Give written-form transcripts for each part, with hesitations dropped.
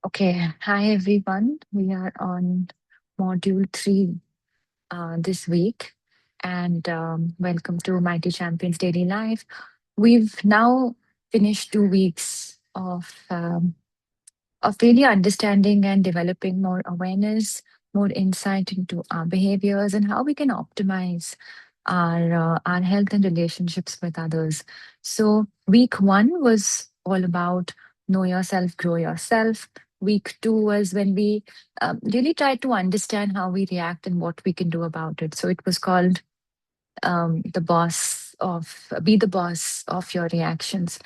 Okay, hi everyone. We are on module three this week, and welcome to Mighty Champions Daily Life. We've now finished 2 weeks of really understanding and developing more awareness, more insight into our behaviors, and how we can optimize our health and relationships with others. So, week one was all about know yourself, grow yourself. Week two was when we really tried to understand how we react and what we can do about it. So, it was called the boss of be the boss of your reactions.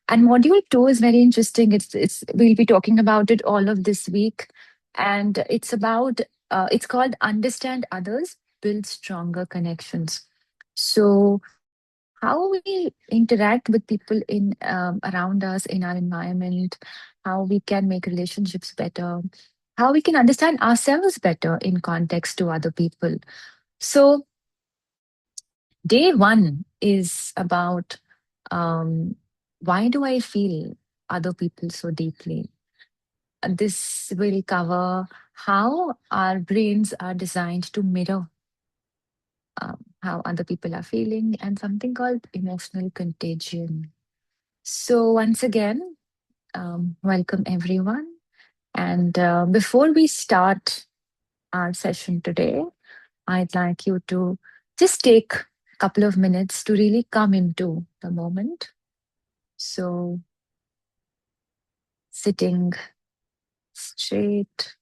And module two is very interesting. It's we'll be talking about it all of this week, and it's called understand others, build stronger connections. So how we interact with people in around us in our environment, how we can make relationships better, how we can understand ourselves better in context to other people. So day one is about why do I feel other people so deeply? This will cover how our brains are designed to mirror how other people are feeling and something called emotional contagion. So, once again, welcome everyone. And before we start our session today, I'd like you to just take a couple of minutes to really come into the moment. So, sitting straight,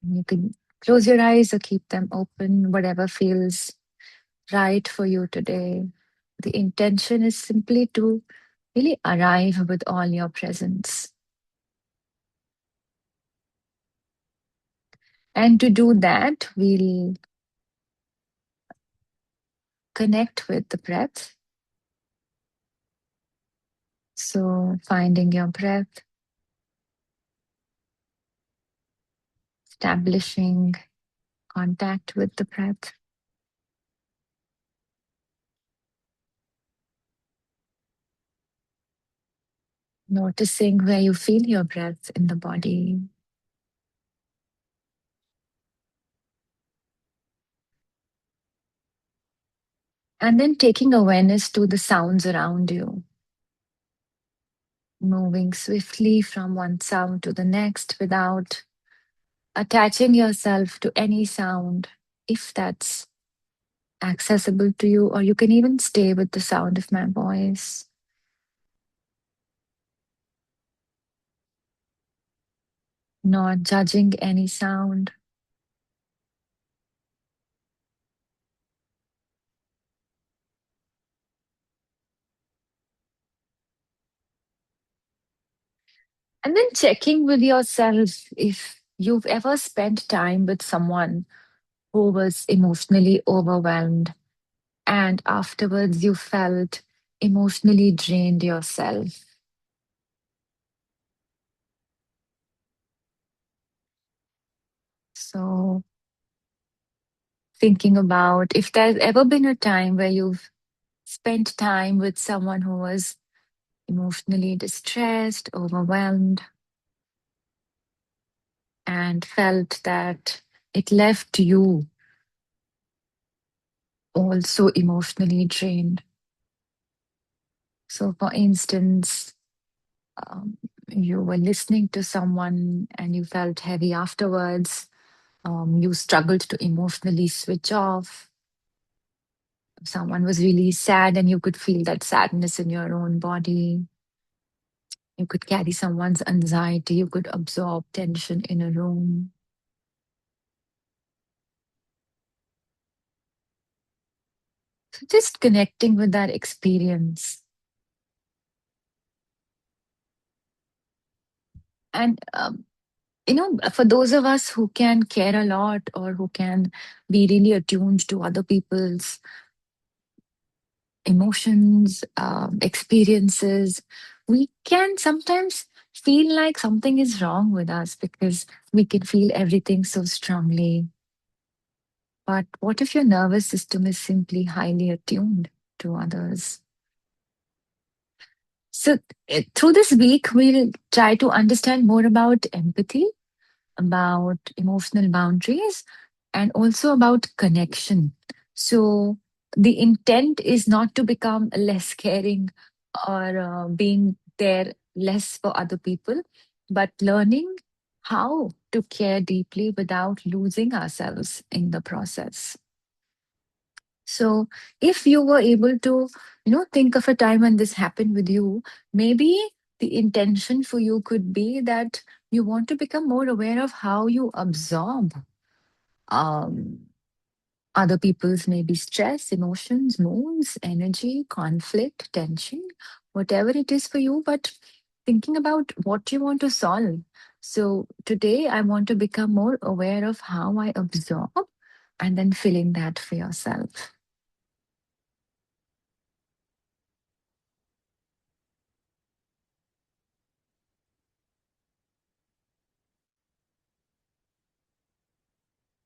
you can close your eyes or keep them open, whatever feels right for you today. The intention is simply to really arrive with all your presence. And to do that, we'll connect with the breath. So, finding your breath, establishing contact with the breath, noticing where you feel your breath in the body. And then taking awareness to the sounds around you, moving swiftly from one sound to the next without attaching yourself to any sound, if that's accessible to you, or you can even stay with the sound of my voice. Not judging any sound. And then checking with yourself if you've ever spent time with someone who was emotionally overwhelmed and afterwards you felt emotionally drained yourself. So, thinking about if there's ever been a time where you've spent time with someone who was emotionally distressed, overwhelmed, and felt that it left you also emotionally drained. So, for instance, um, you were listening to someone and you felt heavy afterwards, you struggled to emotionally switch off. Someone was really sad and you could feel that sadness in your own body. You could carry someone's anxiety, you could absorb tension in a room. So just connecting with that experience. And, for those of us who can care a lot or who can be really attuned to other people's emotions, experiences, we can sometimes feel like something is wrong with us because we can feel everything so strongly. But what if your nervous system is simply highly attuned to others? So, through this week, we'll try to understand more about empathy, about emotional boundaries, and also about connection. So, the intent is not to become less caring or being there less for other people, but learning how to care deeply without losing ourselves in the process. So, if you were able to, think of a time when this happened with you, maybe the intention for you could be that you want to become more aware of how you absorb um, other people's maybe stress, emotions, moods, energy, conflict, tension, whatever it is for you, but thinking about what you want to solve. So, today I want to become more aware of how I absorb and then filling that for yourself.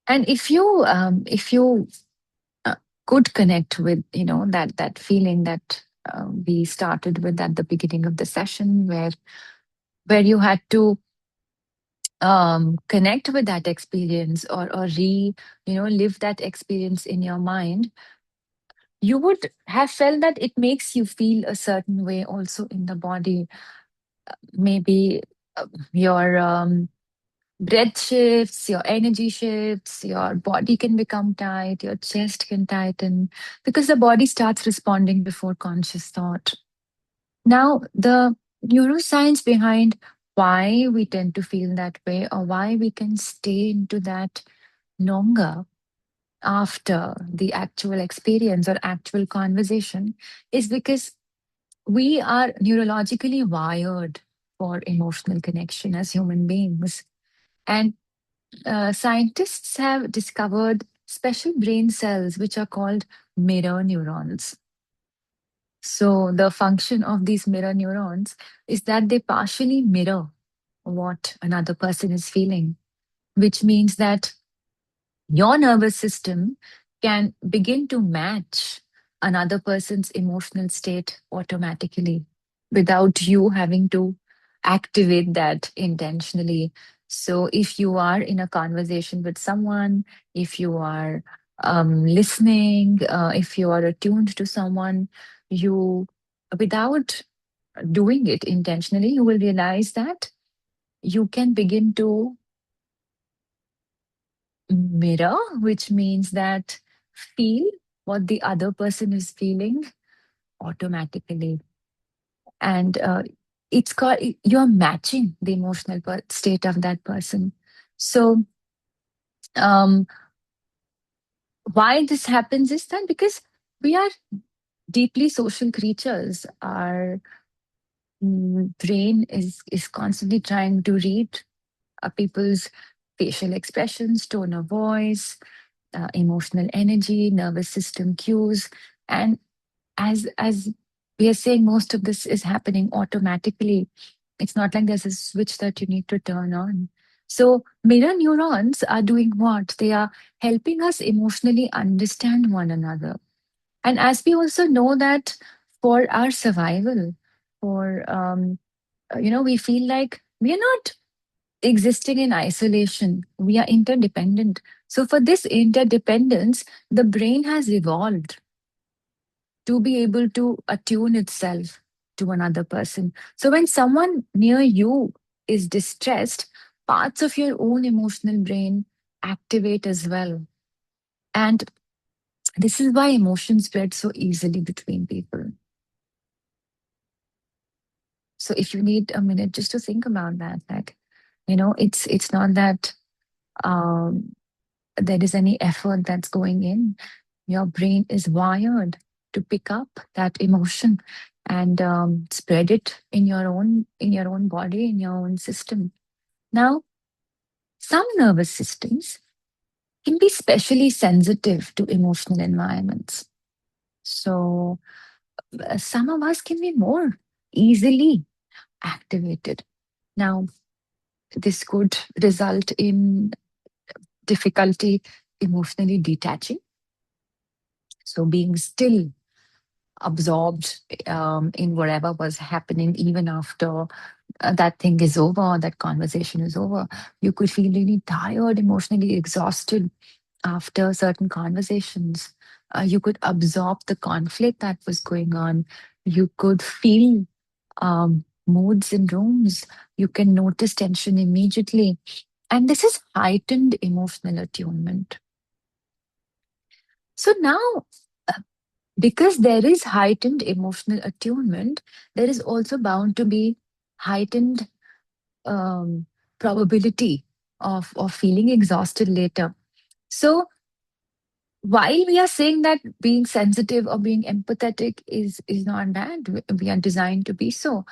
And if you uh, could connect with that feeling that we started with at the beginning of the session, where you had to connect with that experience, or live that experience in your mind, you would have felt that it makes you feel a certain way also in the body. Maybe your breath shifts, your energy shifts, your body can become tight, your chest can tighten, because the body starts responding before conscious thought. Now, the neuroscience behind why we tend to feel that way, or why we can stay into that longer after the actual experience or actual conversation, is because we are neurologically wired for emotional connection as human beings. And scientists have discovered special brain cells which are called mirror neurons. So, the function of these mirror neurons is that they partially mirror what another person is feeling, which means that your nervous system can begin to match another person's emotional state automatically without you having to activate that intentionally. So, if you are in a conversation with someone, if you are listening, if you are attuned to someone, you, without doing it intentionally, you will realize that you can begin to mirror, which means that feel what the other person is feeling automatically. And it's called, you're matching the emotional state of that person. So, um, why this happens is that because we are deeply social creatures. Our brain is constantly trying to read people's facial expressions, tone of voice, emotional energy, nervous system cues, and as we are saying, most of this is happening automatically. It's not like there's a switch that you need to turn on. So mirror neurons are doing what? They are helping us emotionally understand one another. And as we also know that for our survival, for we feel like we are not existing in isolation. We are interdependent. So, for this interdependence, the brain has evolved to be able to attune itself to another person. So, when someone near you is distressed, parts of your own emotional brain activate as well. And this is why emotions spread so easily between people. So, if you need a minute just to think about that, like, it's not that um, there is any effort that's going in. Your brain is wired to pick up that emotion and spread it in your own body, in your own system. Now, some nervous systems can be specially sensitive to emotional environments. So, some of us can be more easily activated. Now, this could result in difficulty emotionally detaching. So, being still, absorbed in whatever was happening, even after that thing is over, that conversation is over. You could feel really tired, emotionally exhausted after certain conversations. You could absorb the conflict that was going on. You could feel moods in rooms. You can notice tension immediately. And this is heightened emotional attunement. So now, uh, because there is heightened emotional attunement, there is also bound to be heightened um, probability of feeling exhausted later. So while we are saying that being sensitive or being empathetic is not bad, we are designed to be so,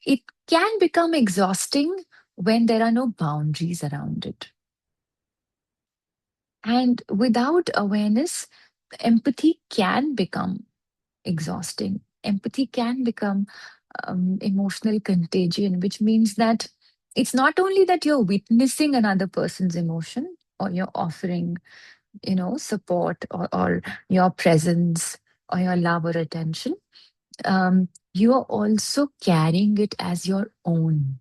it can become exhausting when there are no boundaries around it. And without awareness, empathy can become exhausting. Empathy can become emotional contagion, which means that it's not only that you're witnessing another person's emotion or you're offering, support, or your presence or your love or attention. You are also carrying it as your own.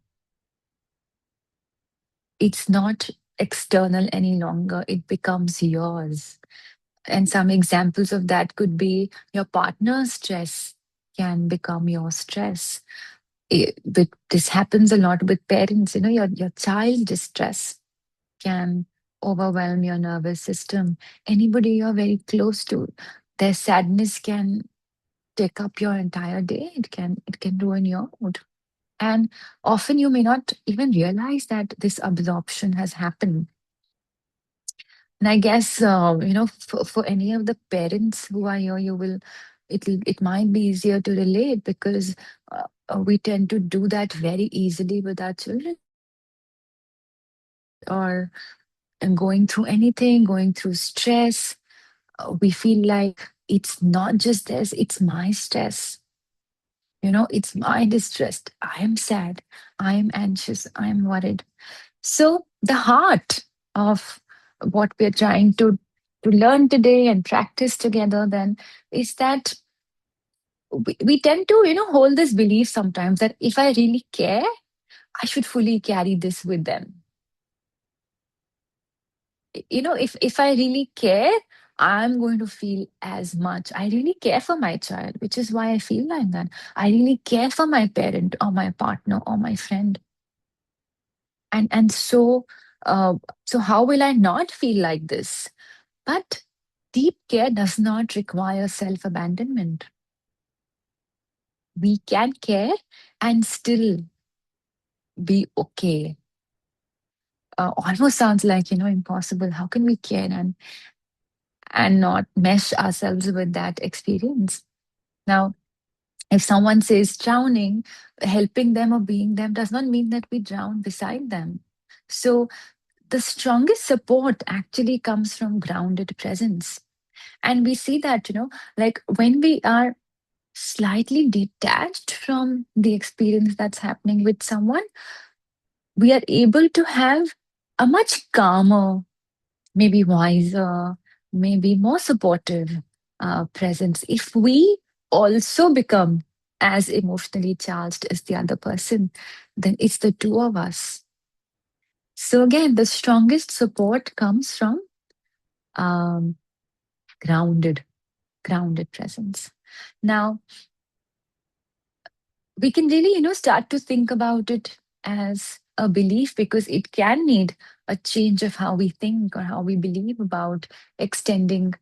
It's not external any longer, it becomes yours. And some examples of that could be your partner's stress can become your stress. But this happens a lot with parents. Your child's distress can overwhelm your nervous system. Anybody you're very close to, their sadness can take up your entire day. It can ruin your mood. And often you may not even realize that this absorption has happened. And I guess for any of the parents who are here, it might be easier to relate because we tend to do that very easily with our children, or going through anything, going through stress. We feel like it's not just this, it's my stress. It's my distress. I am sad. I am anxious. I am worried. So the heart of what we're trying to learn today and practice together then is that we tend to, hold this belief sometimes that if I really care, I should fully carry this with them. If I really care, I'm going to feel as much. I really care for my child, which is why I feel like that. I really care for my parent or my partner or my friend. And so how will I not feel like this? But deep care does not require self-abandonment. We can care and still be okay. Almost sounds like, impossible. How can we care and not mesh ourselves with that experience? Now, if someone says drowning, helping them or being them does not mean that we drown beside them. So the strongest support actually comes from grounded presence. And we see that, like when we are slightly detached from the experience that's happening with someone, we are able to have a much calmer, maybe wiser, maybe more supportive presence. If we also become as emotionally charged as the other person, then it's the two of us. So again, the strongest support comes from um, grounded, grounded presence. Now, we can really, start to think about it as a belief because it can need a change of how we think or how we believe about extending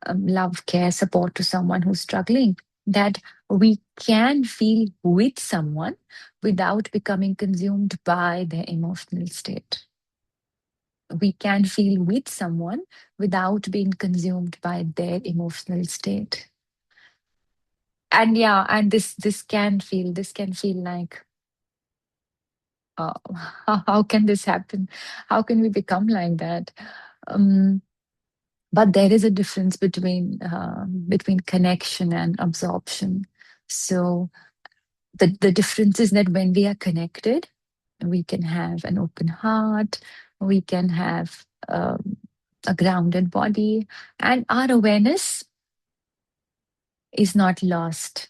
love, care, support to someone who's struggling. That we can feel with someone without becoming consumed by their emotional state. We can feel with someone without being consumed by their emotional state. And yeah, and this can feel like, uh, how can this happen? How can we become like that? Um, but there is a difference between connection and absorption. So the difference is that when we are connected, we can have an open heart, we can have a grounded body, and our awareness is not lost.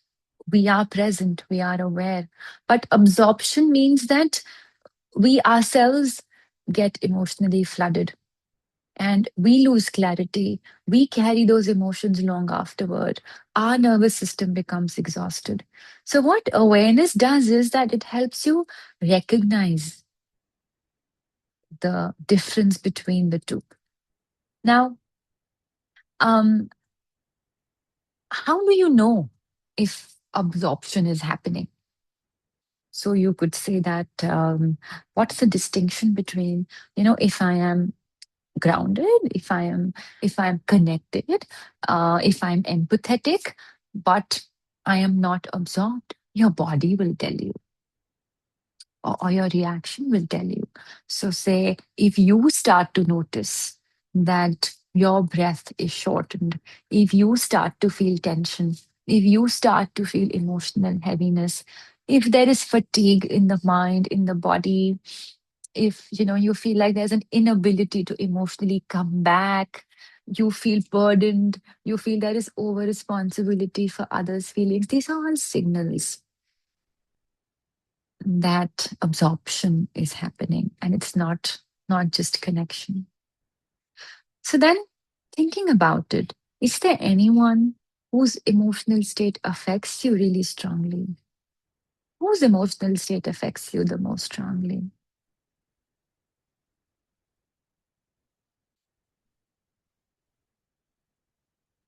We are present, we are aware. But absorption means that we ourselves get emotionally flooded and we lose clarity. We carry those emotions long afterward. Our nervous system becomes exhausted. So, what awareness does is that it helps you recognize the difference between the two. Now, um, how do you know if absorption is happening? So you could say that what's the distinction between, if I am grounded, if I'm connected, if I'm empathetic, but I am not absorbed, your body will tell you, or your reaction will tell you. So, say if you start to notice that your breath is shortened, if you start to feel tension, if you start to feel emotional heaviness, if there is fatigue in the mind, in the body, if you feel like there's an inability to emotionally come back, you feel burdened, you feel there is over responsibility for others' feelings, these are all signals that absorption is happening, and it's not just connection. So then, thinking about it, is there anyone whose emotional state affects you really strongly? Whose emotional state affects you the most strongly?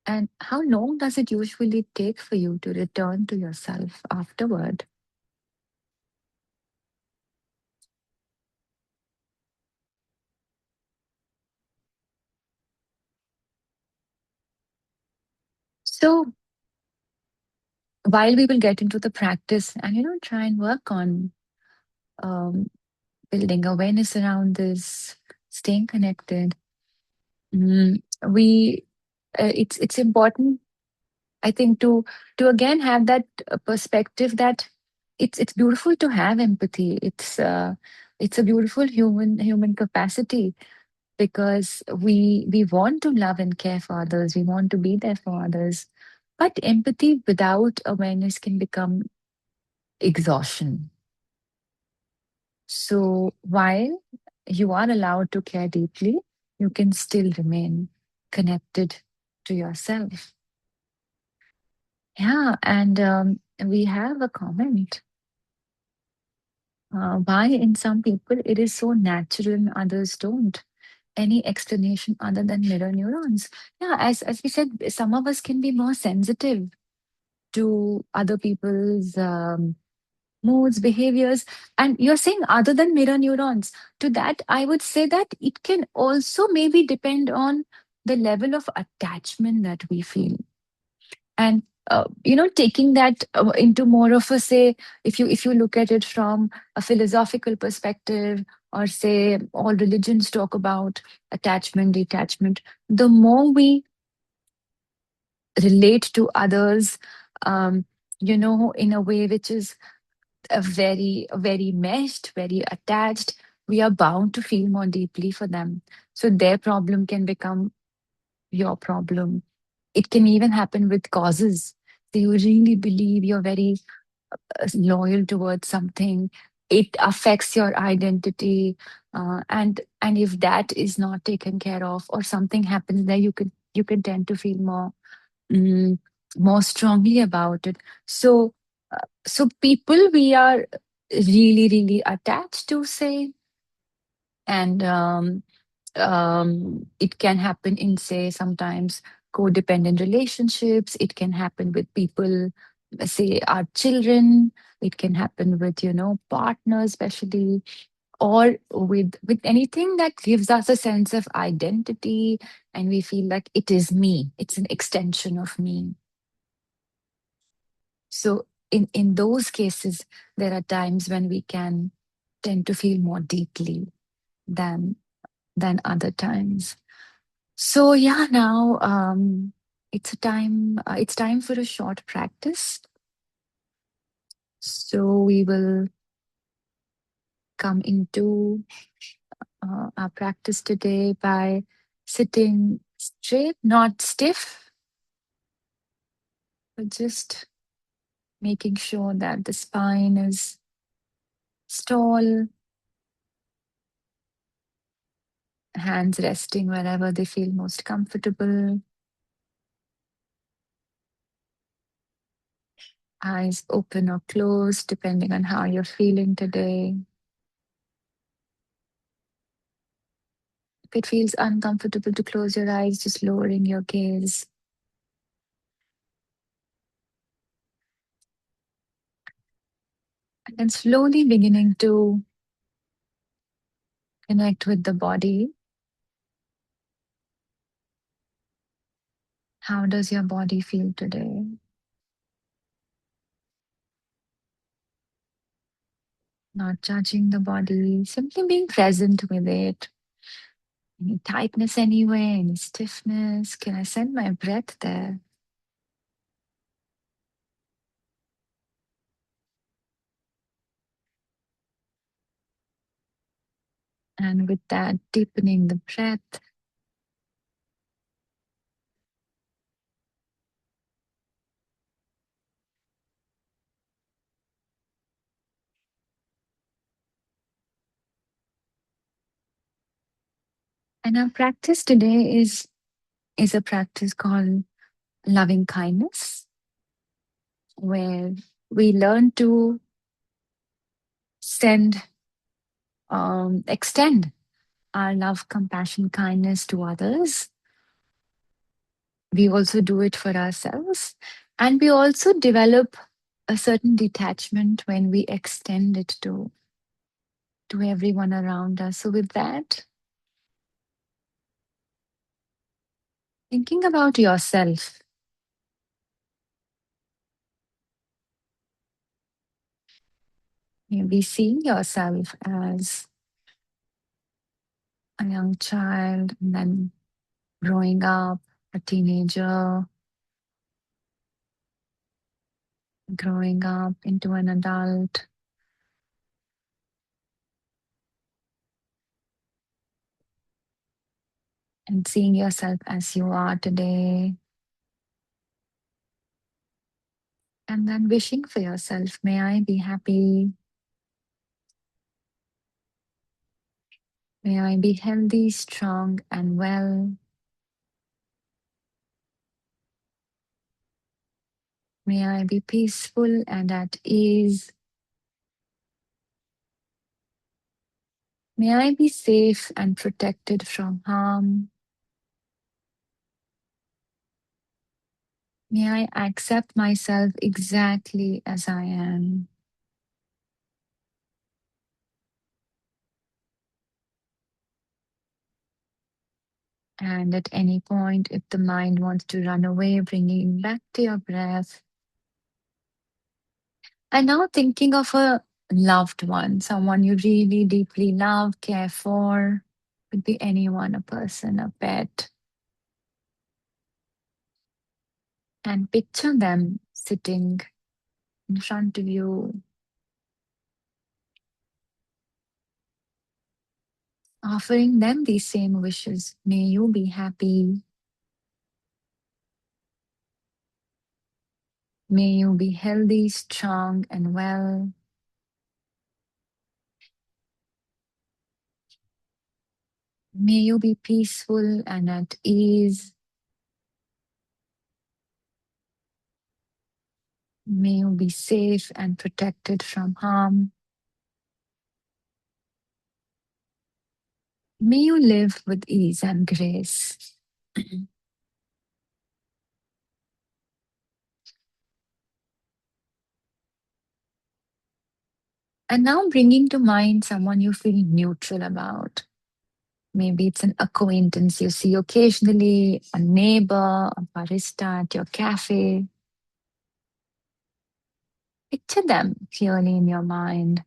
And how long does it usually take for you to return to yourself afterward? So while we will get into the practice and try and work on um, building awareness around this, staying connected, we it's important, I think, to again have that perspective that it's beautiful to have empathy. It's a beautiful human capacity, because we want to love and care for others, we want to be there for others, but empathy without awareness can become exhaustion. So while you are allowed to care deeply, you can still remain connected to yourself. Yeah, and we have a comment. Why in some people it is so natural and others don't? Any explanation other than mirror neurons? Yeah, as we said, some of us can be more sensitive to other people's moods, behaviors. And you're saying other than mirror neurons. To that, I would say that it can also maybe depend on the level of attachment that we feel. And taking that into more of a, say, if you look at it from a philosophical perspective, or say all religions talk about attachment, detachment, the more we relate to others, um, in a way which is very meshed, very attached, we are bound to feel more deeply for them. So their problem can become your problem. It can even happen with causes. So you really believe, you're very loyal towards something. It affects your identity, and if that is not taken care of, or something happens there, you can tend to feel mm, more strongly about it. So, so people we are really attached to, say, and it can happen in, say, sometimes codependent relationships. It can happen with people, say, our children. It can happen with partners, especially, or with anything that gives us a sense of identity, and we feel like it is me. It's an extension of me. So in those cases, there are times when we can tend to feel more deeply than other times. So yeah, now it's time for a short practice. So we will come into our practice today by sitting straight, not stiff, but just making sure that the spine is tall, hands resting wherever they feel most comfortable, eyes open or closed, depending on how you're feeling today. If it feels uncomfortable to close your eyes, just lowering your gaze. And then slowly beginning to connect with the body. How does your body feel today? Not judging the body, simply being present with it. Any tightness anywhere, any stiffness? Can I send my breath there? And with that, deepening the breath. And our practice today is a practice called loving kindness, where we learn to send, extend our love, compassion, kindness to others. We also do it for ourselves. And we also develop a certain detachment when we extend it to everyone around us. So, with that, thinking about yourself, maybe seeing yourself as a young child and then growing up, a teenager, growing up into an adult, and seeing yourself as you are today, and then wishing for yourself, may I be happy, may I be healthy, strong, and well, may I be peaceful and at ease, may I be safe and protected from harm, may I accept myself exactly as I am. And at any point, if the mind wants to run away, bringing it back to your breath. And now thinking of a loved one, someone you really deeply love, care for. Could be anyone, a person, a pet. And picture them sitting in front of you, offering them these same wishes. May you be happy. May you be healthy, strong, and well. May you be peaceful and at ease. May you be safe and protected from harm. May you live with ease and grace. And now bringing to mind someone you feel neutral about. Maybe it's an acquaintance you see occasionally, a neighbor, a barista at your cafe. Picture them clearly in your mind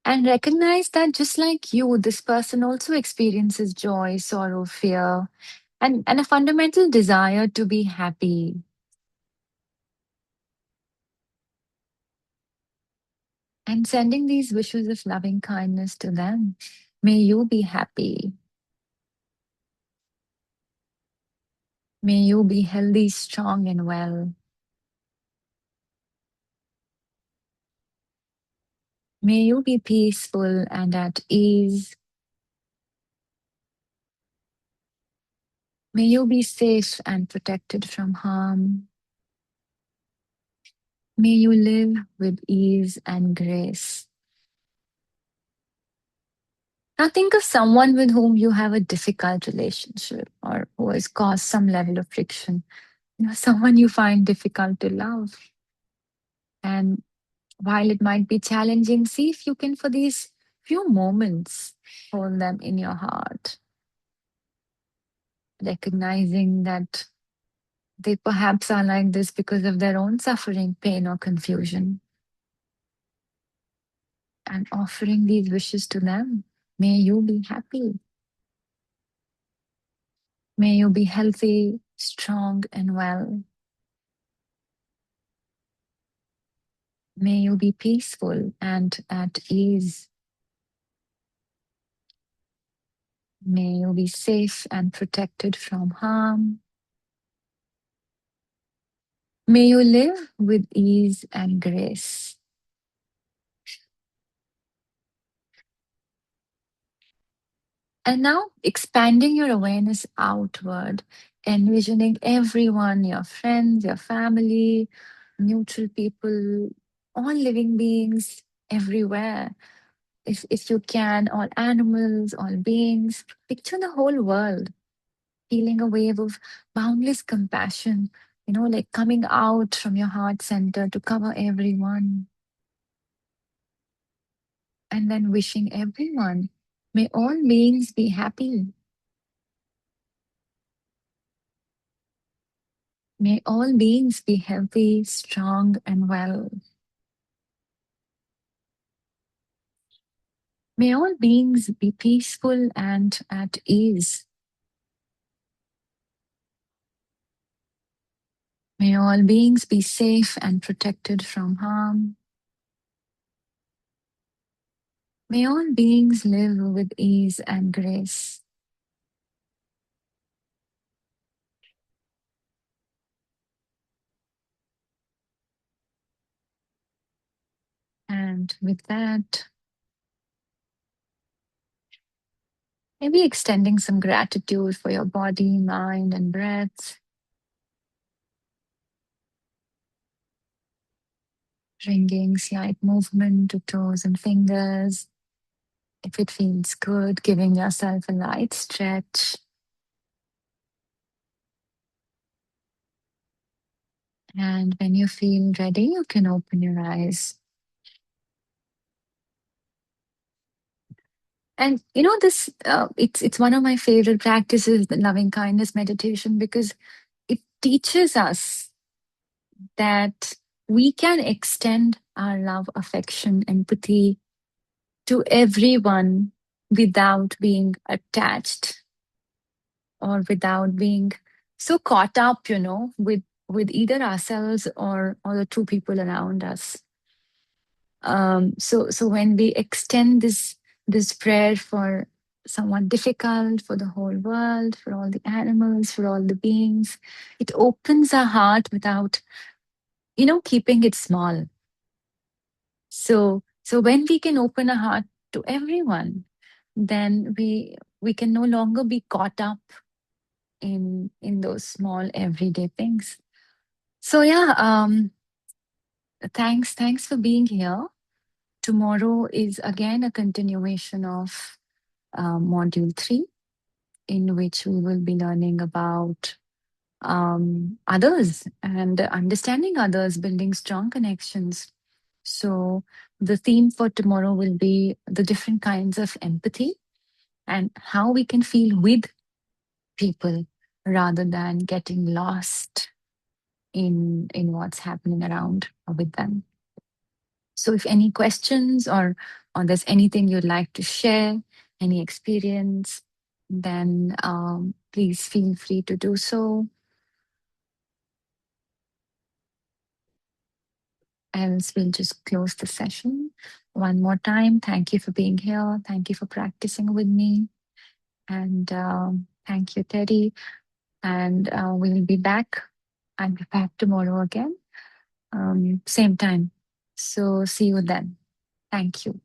and recognize that just like you, this person also experiences joy, sorrow, fear, and a fundamental desire to be happy. And sending these wishes of loving kindness to them. May you be happy. May you be healthy, strong, and well. May you be peaceful and at ease. May you be safe and protected from harm. May you live with ease and grace. Now think of someone with whom you have a difficult relationship or who has caused some level of friction. Someone you find difficult to love. And while it might be challenging, see if you can, for these few moments, hold them in your heart, recognizing that they perhaps are like this because of their own suffering, pain, or confusion, and offering these wishes to them. May you be happy. May you be healthy, strong, and well. May you be peaceful and at ease. May you be safe and protected from harm. May you live with ease and grace. And now expanding your awareness outward, envisioning everyone, your friends, your family, neutral people, all living beings everywhere. If you can, all animals, all beings, picture the whole world, feeling a wave of boundless compassion, like coming out from your heart center to cover everyone. And then wishing everyone, may all beings be happy. May all beings be healthy, strong, and well. May all beings be peaceful and at ease. May all beings be safe and protected from harm. May all beings live with ease and grace. And with that, maybe extending some gratitude for your body, mind, and breath. Bringing slight movement to toes and fingers. If it feels good, giving yourself a light stretch. And when you feel ready, you can open your eyes. And this it's one of my favorite practices, the loving kindness meditation, because it teaches us that we can extend our love, affection, empathy to everyone without being attached or without being so caught up, with either ourselves or the two people around us. So when we extend this prayer for someone difficult, for the whole world, for all the animals, for all the beings, it opens our heart without keeping it small. So when we can open our heart to everyone, then we can no longer be caught up in those small everyday things. So yeah, thanks for being here. Tomorrow is again a continuation of module 3, in which we will be learning about others and understanding others, building strong connections. So, the theme for tomorrow will be the different kinds of empathy and how we can feel with people rather than getting lost in what's happening around with them. So if any questions or there's anything you'd like to share, any experience, then please feel free to do so. Else we'll just close the session. One more time, thank you for being here. Thank you for practicing with me. And thank you, Teddy. And we will be back. I'll be back tomorrow again, same time. So see you then. Thank you.